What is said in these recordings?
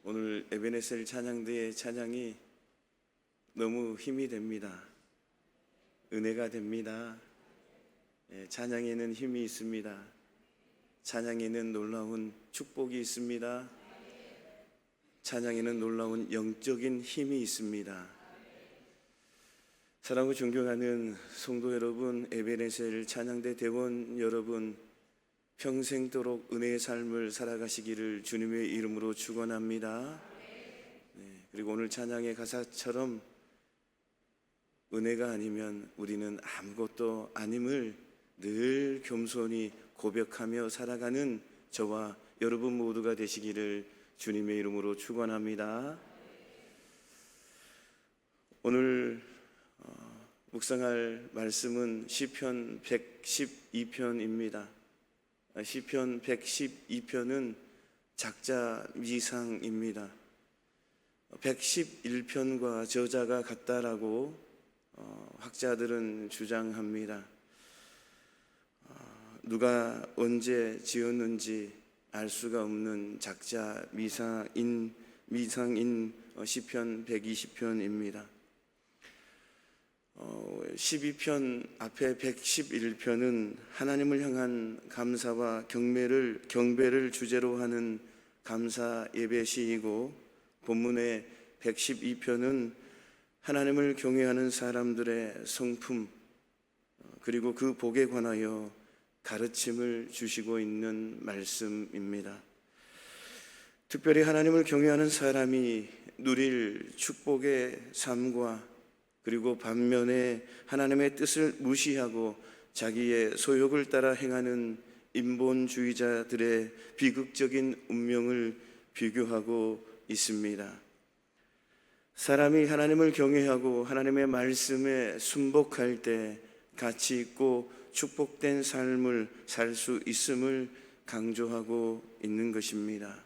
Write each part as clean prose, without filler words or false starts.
오늘 에베네셀 찬양대의 찬양이 너무 힘이 됩니다. 은혜가 됩니다. 찬양에는 힘이 있습니다. 찬양에는 놀라운 축복이 있습니다. 찬양에는 놀라운 영적인 힘이 있습니다. 사랑하고 존경하는 성도 여러분, 에베네셀 찬양대 대원 여러분, 평생도록 은혜의 삶을 살아가시기를 주님의 이름으로 축원합니다. 그리고 오늘 찬양의 가사처럼 은혜가 아니면 우리는 아무것도 아님을 늘 겸손히 고백하며 살아가는 저와 여러분 모두가 되시기를 주님의 이름으로 축원합니다. 오늘 묵상할 말씀은 시편 112편입니다. 시편 112편은 작자 미상입니다. 111편과 저자가 같다라고 학자들은 주장합니다. 누가 언제 지었는지 알 수가 없는 작자 미상인 시편 120편입니다. 12편 앞에 111편은 하나님을 향한 감사와 경배를 주제로 하는 감사 예배시이고, 본문의 112편은 하나님을 경외하는 사람들의 성품 그리고 그 복에 관하여 가르침을 주시고 있는 말씀입니다. 특별히 하나님을 경외하는 사람이 누릴 축복의 삶과 그리고 반면에 하나님의 뜻을 무시하고 자기의 소욕을 따라 행하는 인본주의자들의 비극적인 운명을 비교하고 있습니다. 사람이 하나님을 경외하고 하나님의 말씀에 순복할 때 가치 있고 축복된 삶을 살 수 있음을 강조하고 있는 것입니다.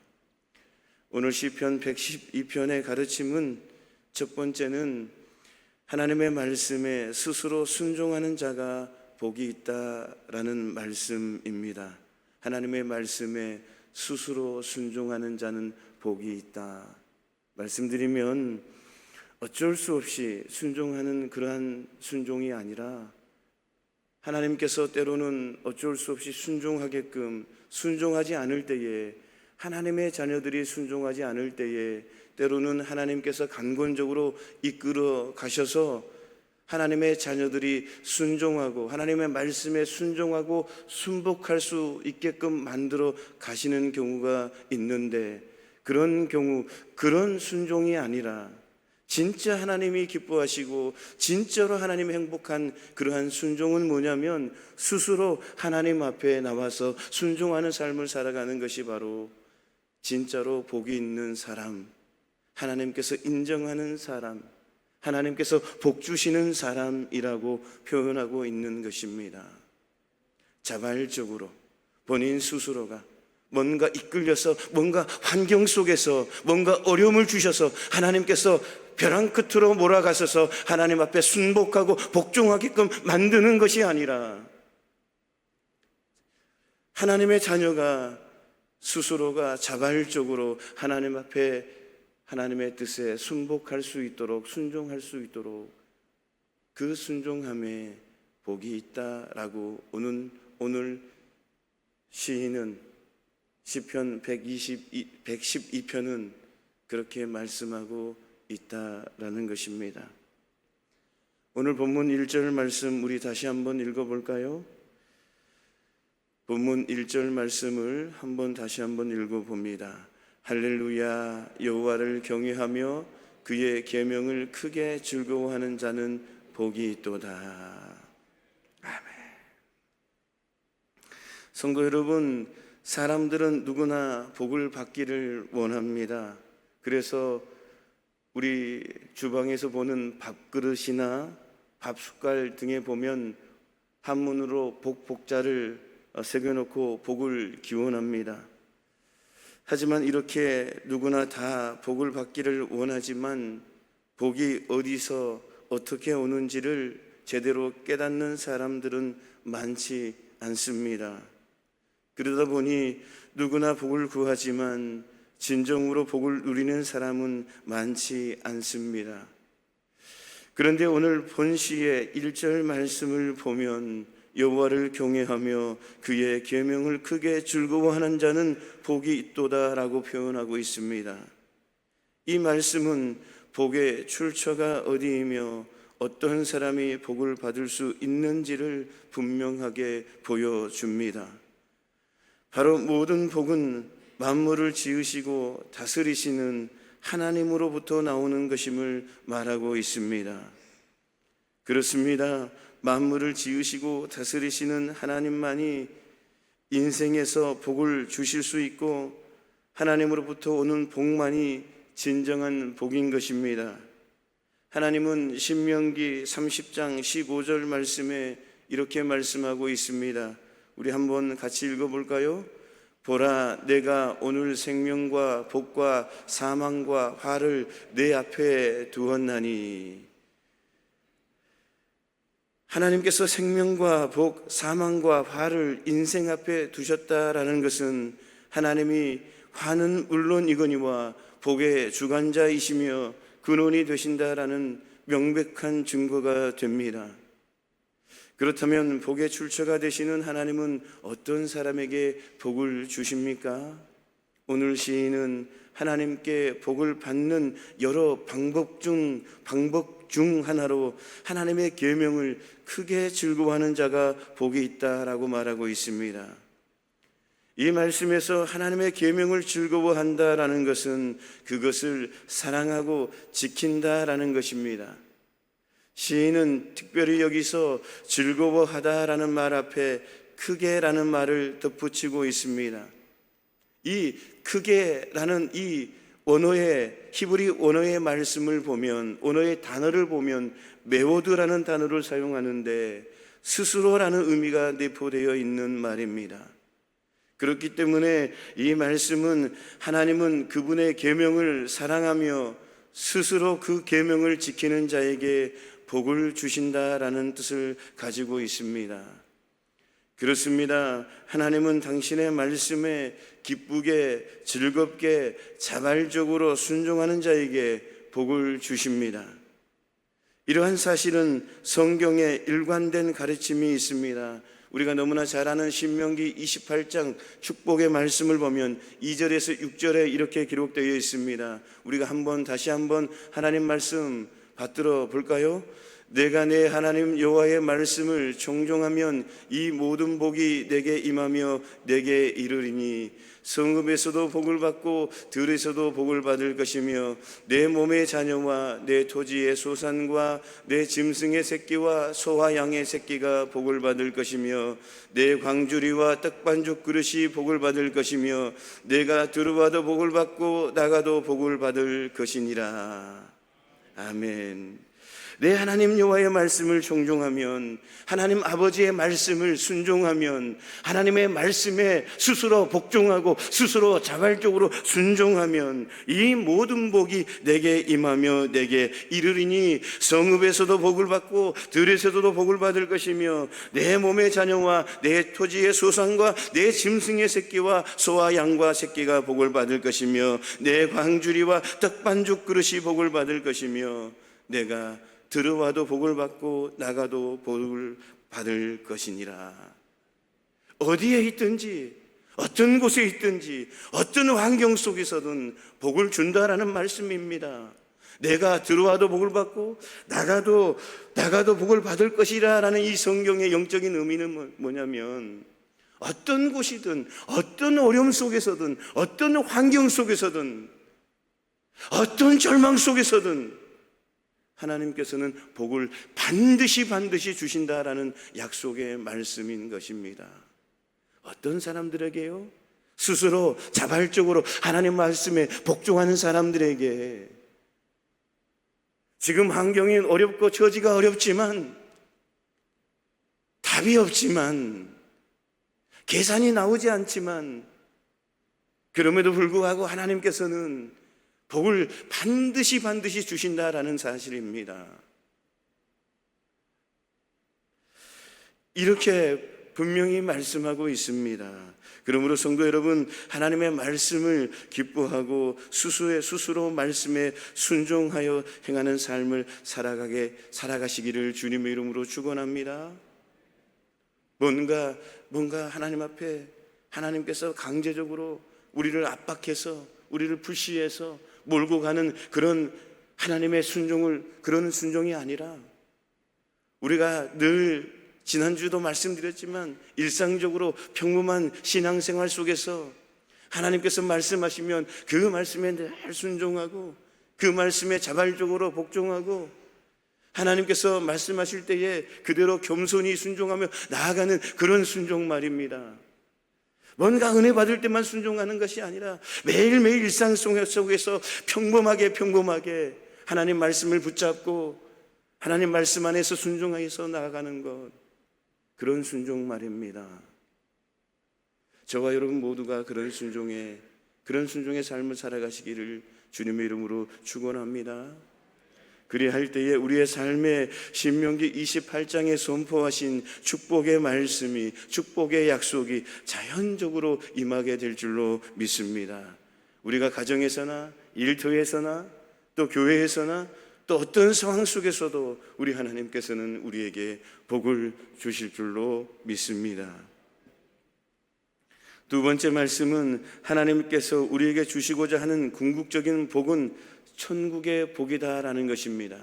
오늘 시편 112편의 가르침은 첫 번째는 하나님의 말씀에 스스로 순종하는 자가 복이 있다라는 말씀입니다. 하나님의 말씀에 스스로 순종하는 자는 복이 있다. 말씀드리면 어쩔 수 없이 순종하는 그러한 순종이 아니라 하나님께서 때로는 어쩔 수 없이 순종하게끔 순종하지 않을 때에, 하나님의 자녀들이 순종하지 않을 때에 때로는 하나님께서 강권적으로 이끌어 가셔서 하나님의 자녀들이 순종하고 하나님의 말씀에 순종하고 순복할 수 있게끔 만들어 가시는 경우가 있는데, 그런 경우, 그런 순종이 아니라 진짜 하나님이 기뻐하시고 진짜로 하나님이 행복한 그러한 순종은 뭐냐면 스스로 하나님 앞에 나와서 순종하는 삶을 살아가는 것이 바로 진짜로 복이 있는 사람, 하나님께서 인정하는 사람, 하나님께서 복 주시는 사람이라고 표현하고 있는 것입니다. 자발적으로 본인 스스로가 뭔가 이끌려서 뭔가 환경 속에서 뭔가 어려움을 주셔서 하나님께서 벼랑 끝으로 몰아가셔서 하나님 앞에 순복하고 복종하게끔 만드는 것이 아니라 하나님의 자녀가 스스로가 자발적으로 하나님 앞에 하나님의 뜻에 순복할 수 있도록, 순종할 수 있도록 그 순종함에 복이 있다라고 오늘 시인은 시편 112편은 그렇게 말씀하고 있다라는 것입니다. 오늘 본문 1절 말씀 우리 다시 한번 읽어볼까요? 본문 1절 말씀을 다시 한번 읽어봅니다. 할렐루야, 여호와를 경외하며 그의 계명을 크게 즐거워하는 자는 복이 있도다. 아멘. 성도 여러분, 사람들은 누구나 복을 받기를 원합니다. 그래서 우리 주방에서 보는 밥그릇이나 밥숟갈 등에 보면 한문으로 복자를 새겨놓고 복을 기원합니다. 하지만 이렇게 누구나 다 복을 받기를 원하지만 복이 어디서 어떻게 오는지를 제대로 깨닫는 사람들은 많지 않습니다. 그러다 보니 누구나 복을 구하지만 진정으로 복을 누리는 사람은 많지 않습니다. 그런데 오늘 본시의 1절 말씀을 보면 여호와를 경외하며 그의 계명을 크게 즐거워하는 자는 복이 있도다라고 표현하고 있습니다. 이 말씀은 복의 출처가 어디이며 어떤 사람이 복을 받을 수 있는지를 분명하게 보여줍니다. 바로 모든 복은 만물을 지으시고 다스리시는 하나님으로부터 나오는 것임을 말하고 있습니다. 그렇습니다. 만물을 지으시고 다스리시는 하나님만이 인생에서 복을 주실 수 있고 하나님으로부터 오는 복만이 진정한 복인 것입니다. 하나님은 신명기 30장 15절 말씀에 이렇게 말씀하고 있습니다. 우리 한번 같이 읽어볼까요? 보라, 내가 오늘 생명과 복과 사망과 화를 내 앞에 두었나니. 하나님께서 생명과 복, 사망과 화를 인생 앞에 두셨다라는 것은 하나님이 화는 물론이거니와 복의 주관자이시며 근원이 되신다라는 명백한 증거가 됩니다. 그렇다면 복의 출처가 되시는 하나님은 어떤 사람에게 복을 주십니까? 오늘 시인은 하나님께 복을 받는 여러 방법 중 하나로 하나님의 계명을 크게 즐거워하는 자가 복이 있다라고 말하고 있습니다. 이 말씀에서 하나님의 계명을 즐거워한다라는 것은 그것을 사랑하고 지킨다라는 것입니다. 시인은 특별히 여기서 즐거워하다라는 말 앞에 크게라는 말을 덧붙이고 있습니다. 이 크게라는 이 언어의 히브리 언어의 말씀을 보면, 언어의 단어를 보면 메오드라는 단어를 사용하는데 스스로라는 의미가 내포되어 있는 말입니다. 그렇기 때문에 이 말씀은 하나님은 그분의 계명을 사랑하며 스스로 그 계명을 지키는 자에게 복을 주신다라는 뜻을 가지고 있습니다. 그렇습니다. 하나님은 당신의 말씀에 기쁘게 즐겁게 자발적으로 순종하는 자에게 복을 주십니다. 이러한 사실은 성경에 일관된 가르침이 있습니다. 우리가 너무나 잘 아는 신명기 28장 축복의 말씀을 보면 2절에서 6절에 이렇게 기록되어 있습니다. 우리가 다시 한번 하나님 말씀 받들어 볼까요? 내가 내 하나님 여호와의 말씀을 청종하면 이 모든 복이 내게 임하며 내게 이르리니 성읍에서도 복을 받고 들에서도 복을 받을 것이며 내 몸의 자녀와 내 토지의 소산과 내 짐승의 새끼와 소와 양의 새끼가 복을 받을 것이며 내 광주리와 떡반죽 그릇이 복을 받을 것이며 내가 들어와도 복을 받고 나가도 복을 받을 것이니라. 아멘. 내 하나님 여호와의 말씀을 청종하면, 하나님 아버지의 말씀을 순종하면, 하나님의 말씀에 스스로 복종하고 스스로 자발적으로 순종하면 이 모든 복이 내게 임하며 내게 이르리니 성읍에서도 복을 받고 들에서도 복을 받을 것이며 내 몸의 자녀와 내 토지의 소산과 내 짐승의 새끼와 소와 양과 새끼가 복을 받을 것이며 내 광주리와 떡반죽 그릇이 복을 받을 것이며 내가 들어와도 복을 받고 나가도 복을 받을 것이니라. 어디에 있든지 어떤 곳에 있든지 어떤 환경 속에서든 복을 준다라는 말씀입니다. 내가 들어와도 복을 받고 나가도 복을 받을 것이라는 이 성경의 영적인 의미는 뭐냐면 어떤 곳이든 어떤 어려움 속에서든 어떤 환경 속에서든 어떤 절망 속에서든 하나님께서는 복을 반드시 주신다라는 약속의 말씀인 것입니다. 어떤 사람들에게요? 스스로 자발적으로 하나님 말씀에 복종하는 사람들에게. 지금 환경이 어렵고 처지가 어렵지만, 답이 없지만, 계산이 나오지 않지만, 그럼에도 불구하고 하나님께서는 복을 반드시 주신다라는 사실입니다. 이렇게 분명히 말씀하고 있습니다. 그러므로 성도 여러분, 하나님의 말씀을 기뻐하고 스스로 말씀에 순종하여 행하는 삶을 살아가시기를 주님의 이름으로 축원합니다. 뭔가 하나님 앞에 하나님께서 강제적으로 우리를 압박해서 우리를 푸시해서 몰고 가는 그런 하나님의 그런 순종이 아니라, 우리가 늘 지난주도 말씀드렸지만 일상적으로 평범한 신앙생활 속에서 하나님께서 말씀하시면 그 말씀에 늘 순종하고 그 말씀에 자발적으로 복종하고, 하나님께서 말씀하실 때에 그대로 겸손히 순종하며 나아가는 그런 순종 말입니다. 뭔가 은혜 받을 때만 순종하는 것이 아니라 매일매일 일상 속에서 평범하게 하나님 말씀을 붙잡고 하나님 말씀 안에서 순종해서 나아가는 것, 그런 순종 말입니다. 저와 여러분 모두가 그런 순종의 삶을 살아가시기를 주님의 이름으로 축원합니다. 그리할 때에 우리의 삶에 신명기 28장에 선포하신 축복의 말씀이, 축복의 약속이 자연적으로 임하게 될 줄로 믿습니다. 우리가 가정에서나 일터에서나 또 교회에서나 또 어떤 상황 속에서도 우리 하나님께서는 우리에게 복을 주실 줄로 믿습니다. 두 번째 말씀은 하나님께서 우리에게 주시고자 하는 궁극적인 복은 천국의 복이다라는 것입니다.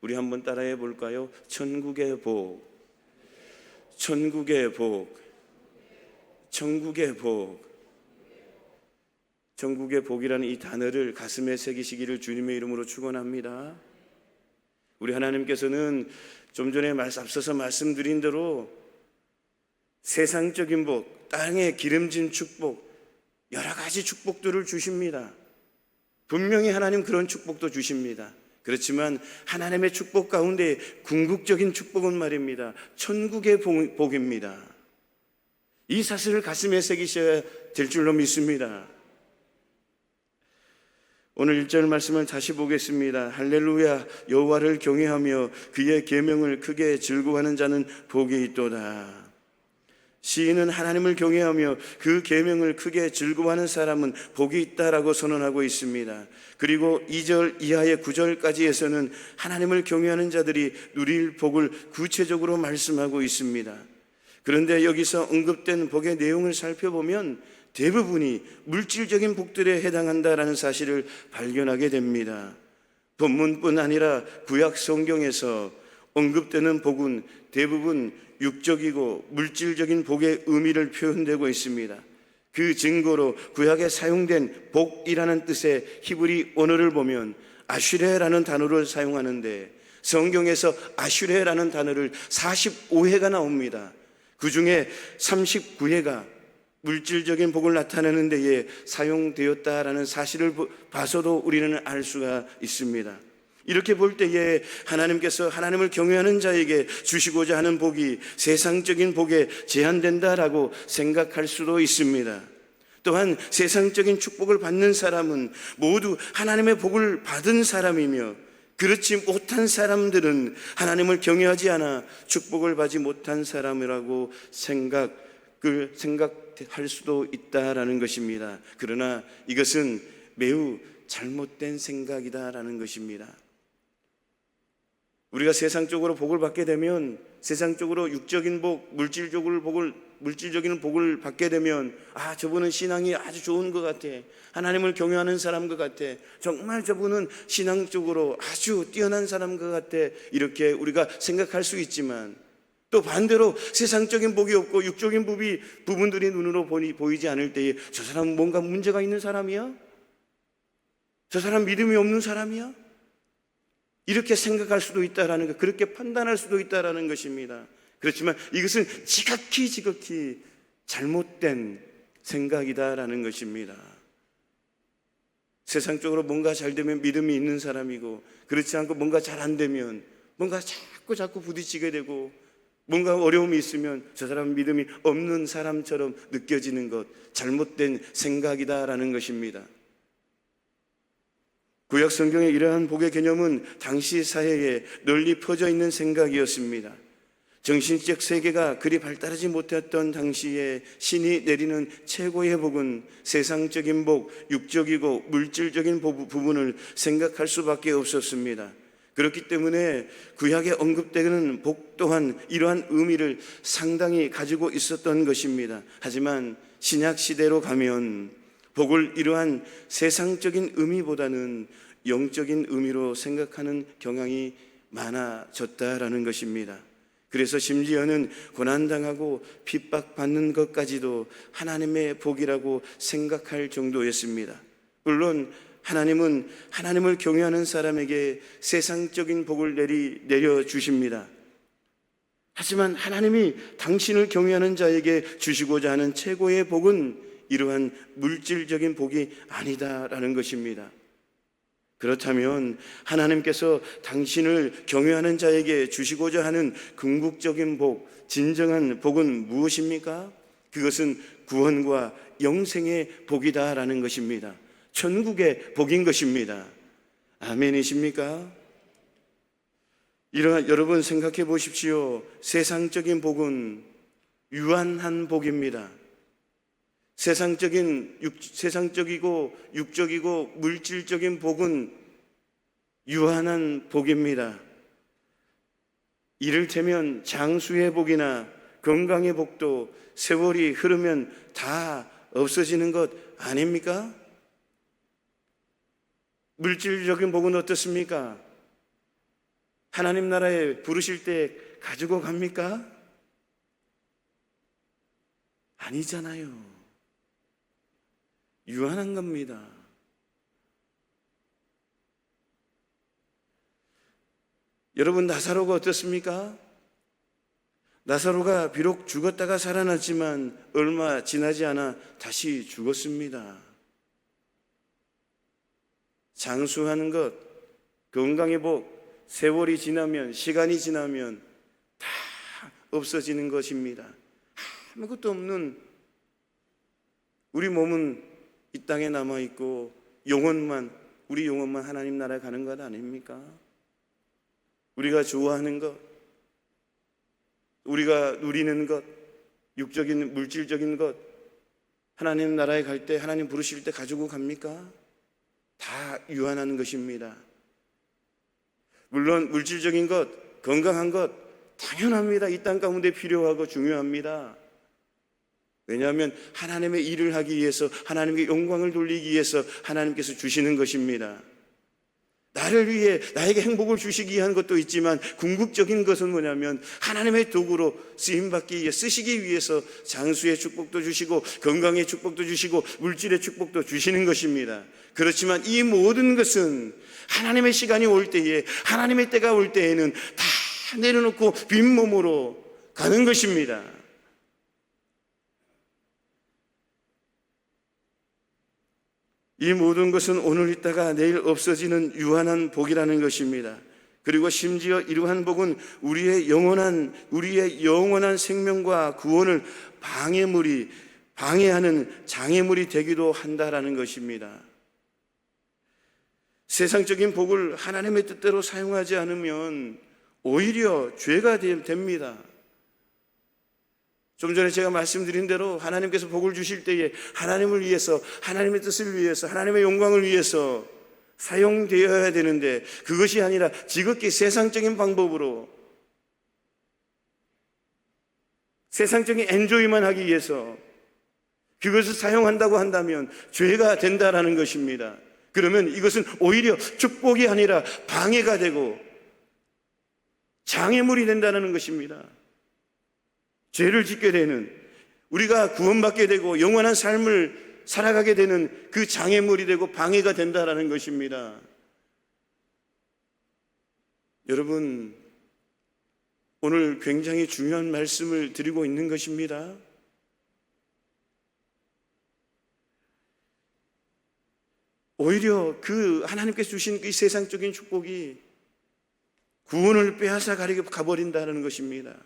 우리 한번 따라해 볼까요? 천국의 복, 천국의 복, 천국의 복. 천국의 복이라는 이 단어를 가슴에 새기시기를 주님의 이름으로 축원합니다. 우리 하나님께서는 좀 전에 앞서서 말씀드린 대로 세상적인 복, 땅에 기름진 축복, 여러 가지 축복들을 주십니다. 분명히 하나님 그런 축복도 주십니다. 그렇지만 하나님의 축복 가운데 궁극적인 축복은 말입니다, 천국의 복입니다. 이 사실을 가슴에 새기셔야 될 줄로 믿습니다. 오늘 1절 말씀을 다시 보겠습니다. 할렐루야, 여호와를 경외하며 그의 계명을 크게 즐거워하는 자는 복이 있도다. 시인은 하나님을 경외하며 그 계명을 크게 즐거워하는 사람은 복이 있다라고 선언하고 있습니다. 그리고 2절 이하의 9절까지에서는 하나님을 경외하는 자들이 누릴 복을 구체적으로 말씀하고 있습니다. 그런데 여기서 언급된 복의 내용을 살펴보면 대부분이 물질적인 복들에 해당한다라는 사실을 발견하게 됩니다. 본문뿐 아니라 구약 성경에서 언급되는 복은 대부분 육적이고 물질적인 복의 의미를 표현되고 있습니다. 그 증거로 구약에 사용된 복이라는 뜻의 히브리 언어를 보면 아슈레라는 단어를 사용하는데, 성경에서 아슈레라는 단어를 45회가 나옵니다. 그 중에 39회가 물질적인 복을 나타내는 데에 사용되었다라는 사실을 봐서도 우리는 알 수가 있습니다. 이렇게 볼 때에 하나님께서 하나님을 경외하는 자에게 주시고자 하는 복이 세상적인 복에 제한된다라고 생각할 수도 있습니다. 또한 세상적인 축복을 받는 사람은 모두 하나님의 복을 받은 사람이며, 그렇지 못한 사람들은 하나님을 경외하지 않아 축복을 받지 못한 사람이라고 생각할 수도 있다라는 것입니다. 그러나 이것은 매우 잘못된 생각이다라는 것입니다. 우리가 세상적으로 복을 받게 되면, 세상적으로 육적인 복, 물질적인 복을 받게 되면, 저분은 신앙이 아주 좋은 것 같아, 하나님을 경외하는 사람 것 같아, 정말 저분은 신앙적으로 아주 뛰어난 사람 것 같아, 이렇게 우리가 생각할 수 있지만, 또 반대로 세상적인 복이 없고 육적인 부분들이 눈으로 보이지 않을 때에 저 사람은 뭔가 문제가 있는 사람이야? 저 사람 믿음이 없는 사람이야? 이렇게 생각할 수도 있다라는 것, 그렇게 판단할 수도 있다라는 것입니다. 그렇지만 이것은 지극히 잘못된 생각이다라는 것입니다. 세상적으로 뭔가 잘 되면 믿음이 있는 사람이고, 그렇지 않고 뭔가 잘 안 되면 뭔가 자꾸 부딪히게 되고, 뭔가 어려움이 있으면 저 사람은 믿음이 없는 사람처럼 느껴지는 것, 잘못된 생각이다라는 것입니다. 구약 성경의 이러한 복의 개념은 당시 사회에 널리 퍼져 있는 생각이었습니다. 정신적 세계가 그리 발달하지 못했던 당시에 신이 내리는 최고의 복은 세상적인 복, 육적이고 물질적인 부분을 생각할 수밖에 없었습니다. 그렇기 때문에 구약에 언급되는 복 또한 이러한 의미를 상당히 가지고 있었던 것입니다. 하지만 신약 시대로 가면 복을 이러한 세상적인 의미보다는 영적인 의미로 생각하는 경향이 많아졌다라는 것입니다. 그래서 심지어는 고난당하고 핍박받는 것까지도 하나님의 복이라고 생각할 정도였습니다. 물론 하나님은 하나님을 경외하는 사람에게 세상적인 복을 내려주십니다. 하지만 하나님이 당신을 경외하는 자에게 주시고자 하는 최고의 복은 이러한 물질적인 복이 아니다라는 것입니다. 그렇다면 하나님께서 당신을 경외하는 자에게 주시고자 하는 궁극적인 복, 진정한 복은 무엇입니까? 그것은 구원과 영생의 복이다라는 것입니다. 천국의 복인 것입니다. 아멘이십니까? 여러분 생각해 보십시오. 세상적인 유한한 복입니다. 세상적이고 육적이고 물질적인 복은 유한한 복입니다. 이를테면 장수의 복이나 건강의 복도 세월이 흐르면 다 없어지는 것 아닙니까? 물질적인 복은 어떻습니까? 하나님 나라에 부르실 때 가지고 갑니까? 아니잖아요. 유한한 겁니다. 여러분, 나사로가 어떻습니까? 나사로가 비록 죽었다가 살아났지만 얼마 지나지 않아 다시 죽었습니다. 장수하는 것, 건강의 복, 세월이 지나면, 시간이 지나면 다 없어지는 것입니다. 아무것도 없는 우리 몸은 이 땅에 남아있고 우리 영혼만 하나님 나라에 가는 것 아닙니까? 우리가 좋아하는 것, 우리가 누리는 것, 육적인 물질적인 것, 하나님 나라에 갈 때, 하나님 부르실 때 가지고 갑니까? 다 유한한 것입니다. 물론 물질적인 것, 건강한 것 당연합니다. 이 땅 가운데 필요하고 중요합니다. 왜냐하면 하나님의 일을 하기 위해서, 하나님께 영광을 돌리기 위해서 하나님께서 주시는 것입니다. 나를 위해 나에게 행복을 주시기 위한 것도 있지만 궁극적인 것은 뭐냐면 하나님의 도구로 쓰임받기 위해, 쓰시기 위해서 장수의 축복도 주시고 건강의 축복도 주시고 물질의 축복도 주시는 것입니다. 그렇지만 이 모든 것은 하나님의 시간이 올 때에, 하나님의 때가 올 때에는 다 내려놓고 빈몸으로 가는 것입니다. 이 모든 것은 오늘 있다가 내일 없어지는 유한한 복이라는 것입니다. 그리고 심지어 이러한 복은 우리의 영원한 생명과 구원을 방해하는 장애물이 되기도 한다라는 것입니다. 세상적인 복을 하나님의 뜻대로 사용하지 않으면 오히려 죄가 됩니다. 좀 전에 제가 말씀드린 대로 하나님께서 복을 주실 때에 하나님을 위해서, 하나님의 뜻을 위해서, 하나님의 영광을 위해서 사용되어야 되는데 그것이 아니라 지극히 세상적인 방법으로 세상적인 엔조이만 하기 위해서 그것을 사용한다고 한다면 죄가 된다라는 것입니다. 그러면 이것은 오히려 축복이 아니라 방해가 되고 장애물이 된다는 것입니다. 죄를 짓게 되는, 우리가 구원받게 되고 영원한 삶을 살아가게 되는 그 장애물이 되고 방해가 된다라는 것입니다. 여러분, 오늘 굉장히 중요한 말씀을 드리고 있는 것입니다. 오히려 그 하나님께서 주신 그 세상적인 축복이 구원을 빼앗아 가버린다는 것입니다.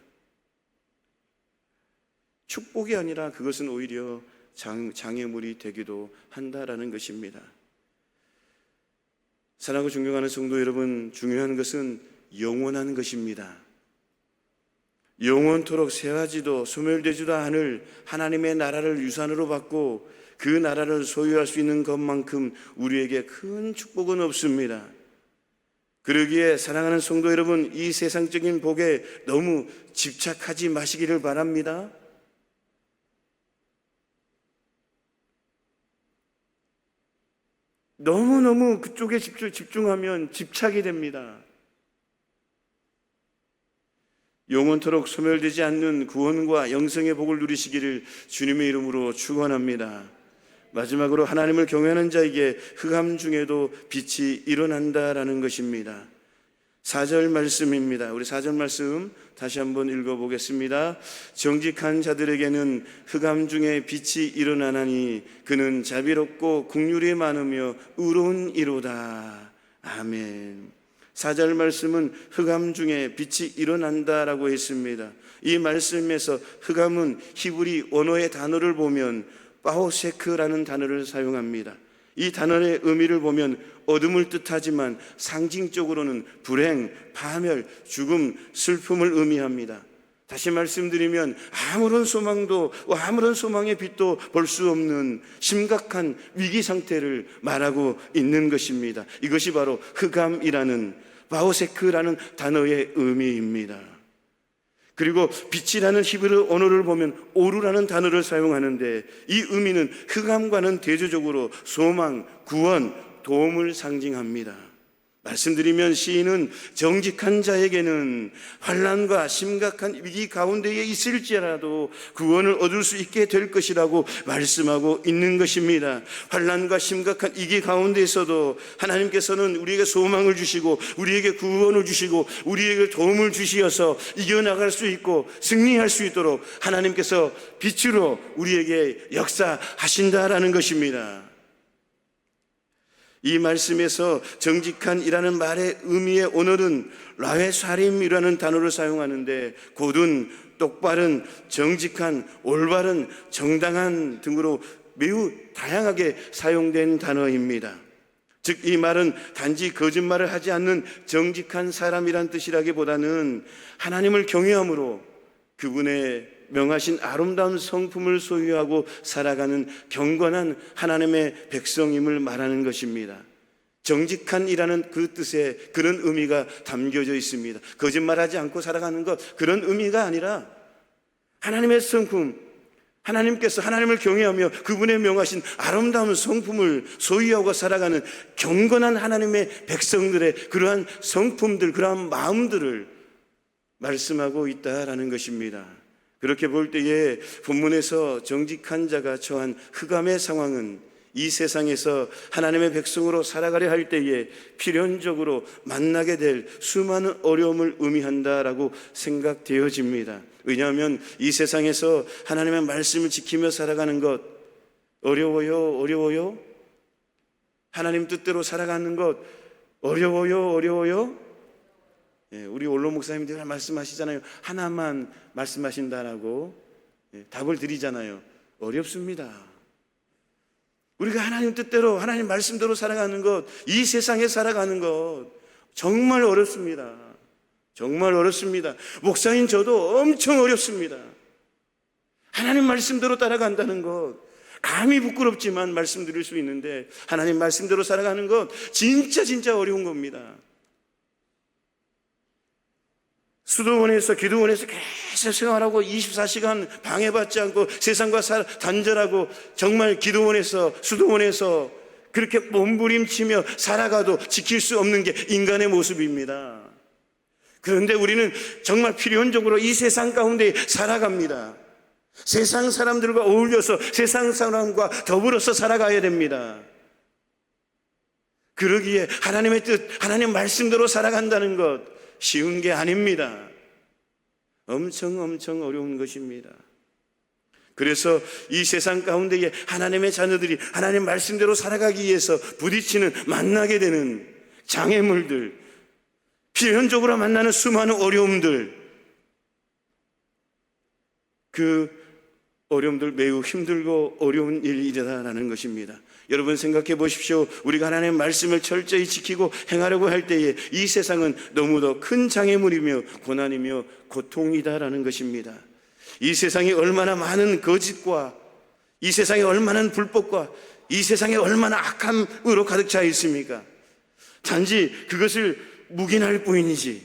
축복이 아니라 그것은 오히려 장애물이 되기도 한다라는 것입니다. 사랑하고 존경하는 성도 여러분, 중요한 것은 영원한 것입니다. 영원토록 쇠하지도 소멸되지도 않을 하나님의 나라를 유산으로 받고 그 나라를 소유할 수 있는 것만큼 우리에게 큰 축복은 없습니다. 그러기에 사랑하는 성도 여러분, 이 세상적인 복에 너무 집착하지 마시기를 바랍니다. 너무너무 그쪽에 집중하면 집착이 됩니다. 영원토록 소멸되지 않는 구원과 영생의 복을 누리시기를 주님의 이름으로 축원합니다. 마지막으로 하나님을 경외하는 자에게 흑암 중에도 빛이 일어난다라는 것입니다. 4절 말씀입니다. 우리 4절 말씀 다시 한번 읽어보겠습니다. 정직한 자들에게는 흑암 중에 빛이 일어나나니 그는 자비롭고 긍휼이 많으며 의로운 이로다. 아멘. 4절 말씀은 흑암 중에 빛이 일어난다라고 했습니다. 이 말씀에서 흑암은 히브리 원어의 단어를 보면 바호세크라는 단어를 사용합니다. 이 단어의 의미를 보면 어둠을 뜻하지만 상징적으로는 불행, 파멸, 죽음, 슬픔을 의미합니다. 다시 말씀드리면 아무런 소망도 아무런 소망의 빛도 볼 수 없는 심각한 위기 상태를 말하고 있는 것입니다. 이것이 바로 흑암이라는 바호세크라는 단어의 의미입니다. 그리고 빛이라는 히브리 언어를 보면 오루라는 단어를 사용하는데 이 의미는 흑암과는 대조적으로 소망, 구원, 도움을 상징합니다. 말씀드리면 시인은 정직한 자에게는 환난과 심각한 위기 가운데에 있을지라도 구원을 얻을 수 있게 될 것이라고 말씀하고 있는 것입니다. 환난과 심각한 위기 가운데에서도 하나님께서는 우리에게 소망을 주시고 우리에게 구원을 주시고 우리에게 도움을 주시어서 이겨나갈 수 있고 승리할 수 있도록 하나님께서 빛으로 우리에게 역사하신다라는 것입니다. 이 말씀에서 정직한이라는 말의 의미의 오늘은 라헤사림이라는 단어를 사용하는데 곧은 똑바른, 정직한, 올바른, 정당한 등으로 매우 다양하게 사용된 단어입니다. 즉 이 말은 단지 거짓말을 하지 않는 정직한 사람이란 뜻이라기보다는 하나님을 경외함으로 그분의 명하신 아름다운 성품을 소유하고 살아가는 경건한 하나님의 백성임을 말하는 것입니다. 정직한이라는 그 뜻에 그런 의미가 담겨져 있습니다. 거짓말하지 않고 살아가는 것, 그런 의미가 아니라 하나님의 성품, 하나님께서 하나님을 경외하며 그분의 명하신 아름다운 성품을 소유하고 살아가는 경건한 하나님의 백성들의 그러한 성품들, 그러한 마음들을 말씀하고 있다라는 것입니다. 그렇게 볼 때에 본문에서 정직한 자가 처한 흑암의 상황은 이 세상에서 하나님의 백성으로 살아가려 할 때에 필연적으로 만나게 될 수많은 어려움을 의미한다라고 생각되어집니다. 왜냐하면 이 세상에서 하나님의 말씀을 지키며 살아가는 것 어려워요? 하나님 뜻대로 살아가는 것 어려워요? 우리 원로 목사님들 말씀하시잖아요. 하나만 말씀하신다라고 답을 드리잖아요. 어렵습니다. 우리가 하나님 뜻대로 하나님 말씀대로 살아가는 것, 이 세상에 살아가는 것 정말 어렵습니다. 정말 어렵습니다. 목사인 저도 엄청 어렵습니다. 하나님 말씀대로 따라간다는 것 감히 부끄럽지만 말씀드릴 수 있는데 하나님 말씀대로 살아가는 것 진짜 어려운 겁니다. 수도원에서 기도원에서 계속 생활하고 24시간 방해받지 않고 세상과 단절하고 정말 기도원에서 수도원에서 그렇게 몸부림치며 살아가도 지킬 수 없는 게 인간의 모습입니다. 그런데 우리는 정말 필연적으로 이 세상 가운데 살아갑니다. 세상 사람들과 어울려서 세상 사람과 더불어서 살아가야 됩니다. 그러기에 하나님의 뜻, 하나님 말씀대로 살아간다는 것 쉬운 게 아닙니다. 엄청 어려운 것입니다. 그래서 이 세상 가운데에 하나님의 자녀들이 하나님 말씀대로 살아가기 위해서 부딪히는 만나게 되는 장애물들, 필연적으로 만나는 수많은 어려움들, 그 어려움들 매우 힘들고 어려운 일이다라는 것입니다. 여러분 생각해 보십시오. 우리가 하나님의 말씀을 철저히 지키고 행하려고 할 때에 이 세상은 너무도 큰 장애물이며 고난이며 고통이다라는 것입니다. 이 세상이 얼마나 많은 거짓과 이 세상에 얼마나 불법과 이 세상에 얼마나 악함으로 가득 차 있습니까? 단지 그것을 묵인할 뿐이지,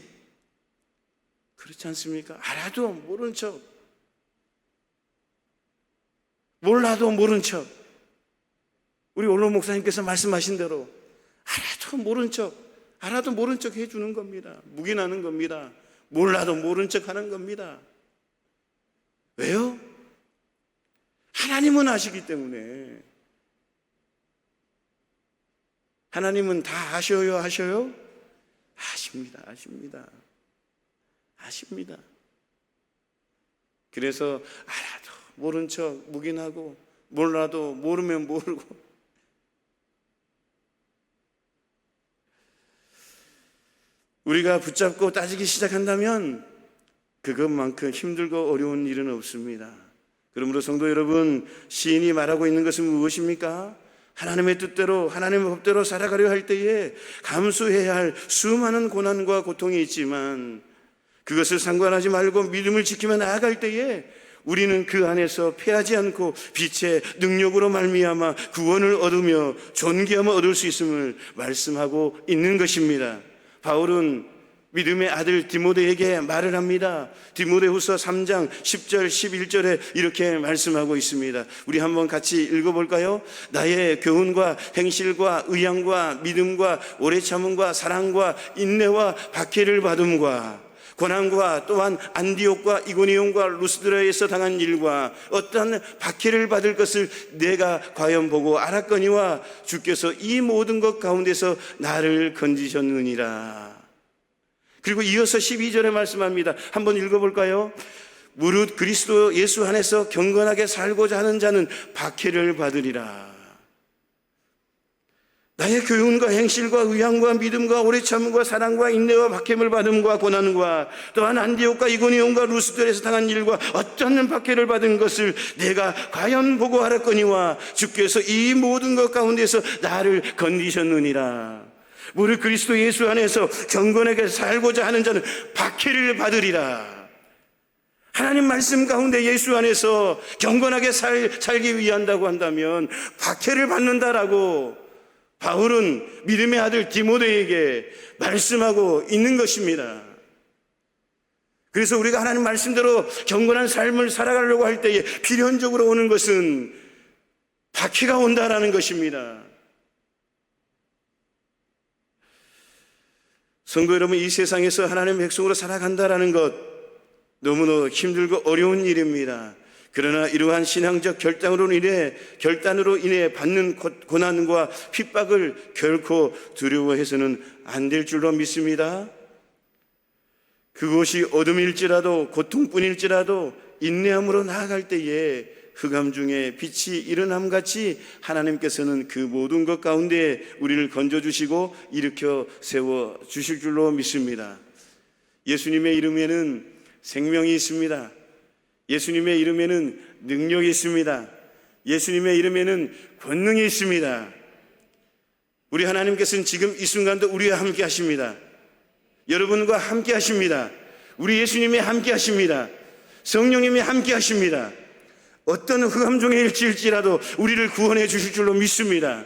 그렇지 않습니까? 알아도 모른 척, 몰라도 모른 척, 우리 원로 목사님께서 말씀하신 대로 알아도 모른 척 해주는 겁니다. 묵인하는 겁니다. 몰라도 모른 척 하는 겁니다. 왜요? 하나님은 아시기 때문에. 하나님은 다 아셔요? 아십니다. 그래서 알아도 모른 척 묵인하고 몰라도 모르면 모르고, 우리가 붙잡고 따지기 시작한다면 그것만큼 힘들고 어려운 일은 없습니다. 그러므로 성도 여러분, 시인이 말하고 있는 것은 무엇입니까? 하나님의 뜻대로 하나님의 법대로 살아가려 할 때에 감수해야 할 수많은 고난과 고통이 있지만 그것을 상관하지 말고 믿음을 지키며 나아갈 때에 우리는 그 안에서 패하지 않고 빛의 능력으로 말미암아 구원을 얻으며 존귀함을 얻을 수 있음을 말씀하고 있는 것입니다. 바울은 믿음의 아들 디모데에게 말을 합니다. 디모데후서 3장 10절 11절에 이렇게 말씀하고 있습니다. 우리 한번 같이 읽어볼까요? 나의 교훈과 행실과 의향과 믿음과 오래 참음과 사랑과 인내와 박해를 받음과 고난과 또한 안디옥과 이고니온과 루스드라에서 당한 일과 어떠한 박해를 받을 것을 내가 과연 보고 알았거니와 주께서 이 모든 것 가운데서 나를 건지셨느니라. 그리고 이어서 12절에 말씀합니다. 한번 읽어볼까요? 무릇 그리스도 예수 안에서 경건하게 살고자 하는 자는 박해를 받으리라. 나의 교훈과 행실과 의향과 믿음과 오래 참음과 사랑과 인내와 박해를 받음과 고난과 또한 안디옥과 이고니온과 루스드라에서 당한 일과 어떤 박해를 받은 것을 내가 과연 보고 알았거니와 주께서 이 모든 것 가운데서 나를 건지셨느니라. 무릇 그리스도 예수 안에서 경건하게 살고자 하는 자는 박해를 받으리라. 하나님 말씀 가운데 예수 안에서 경건하게 살기 위한다고 한다면 박해를 받는다라고 바울은 믿음의 아들 디모데에게 말씀하고 있는 것입니다. 그래서 우리가 하나님 말씀대로 경건한 삶을 살아가려고 할 때에 필연적으로 오는 것은 박해가 온다라는 것입니다. 성도 여러분, 이 세상에서 하나님의 백성으로 살아간다라는 것 너무나 힘들고 어려운 일입니다. 그러나 이러한 신앙적 결단으로 인해 받는 고난과 핍박을 결코 두려워해서는 안 될 줄로 믿습니다. 그것이 어둠일지라도 고통뿐일지라도 인내함으로 나아갈 때에 흑암 중에 빛이 일어남같이 하나님께서는 그 모든 것 가운데 우리를 건져주시고 일으켜 세워주실 줄로 믿습니다. 예수님의 이름에는 생명이 있습니다. 예수님의 이름에는 능력이 있습니다. 예수님의 이름에는 권능이 있습니다. 우리 하나님께서는 지금 이 순간도 우리와 함께 하십니다. 여러분과 함께 하십니다. 우리 예수님이 함께 하십니다. 성령님이 함께 하십니다. 어떤 흑암 중에 일지일지라도 우리를 구원해 주실 줄로 믿습니다.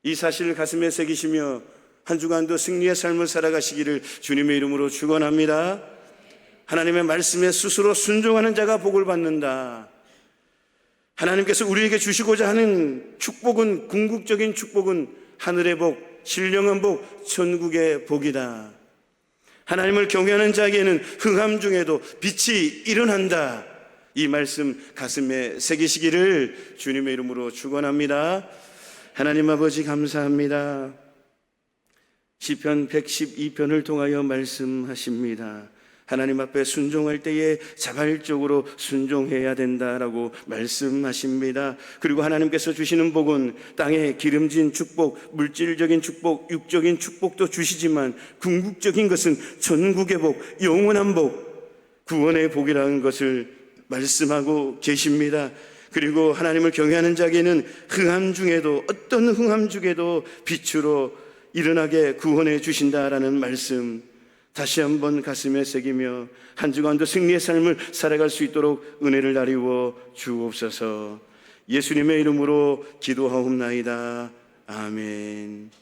이 사실을 가슴에 새기시며 한 주간도 승리의 삶을 살아가시기를 주님의 이름으로 축원합니다. 하나님의 말씀에 스스로 순종하는 자가 복을 받는다. 하나님께서 우리에게 주시고자 하는 축복은, 궁극적인 축복은 하늘의 복, 신령한 복, 천국의 복이다. 하나님을 경외하는 자에게는 흑암 중에도 빛이 일어난다. 이 말씀 가슴에 새기시기를 주님의 이름으로 축원합니다. 하나님 아버지 감사합니다. 시편 112편을 통하여 말씀하십니다. 하나님 앞에 순종할 때에 자발적으로 순종해야 된다라고 말씀하십니다. 그리고 하나님께서 주시는 복은 땅에 기름진 축복, 물질적인 축복, 육적인 축복도 주시지만 궁극적인 것은 전국의 복, 영원한 복, 구원의 복이라는 것을 말씀하고 계십니다. 그리고 하나님을 경외하는 자에게는 흥함 중에도, 어떤 흥함 중에도 빛으로 일어나게 구원해 주신다라는 말씀, 다시 한번 가슴에 새기며 한 주간도 승리의 삶을 살아갈 수 있도록 은혜를 나리워 주옵소서. 예수님의 이름으로 기도하옵나이다. 아멘.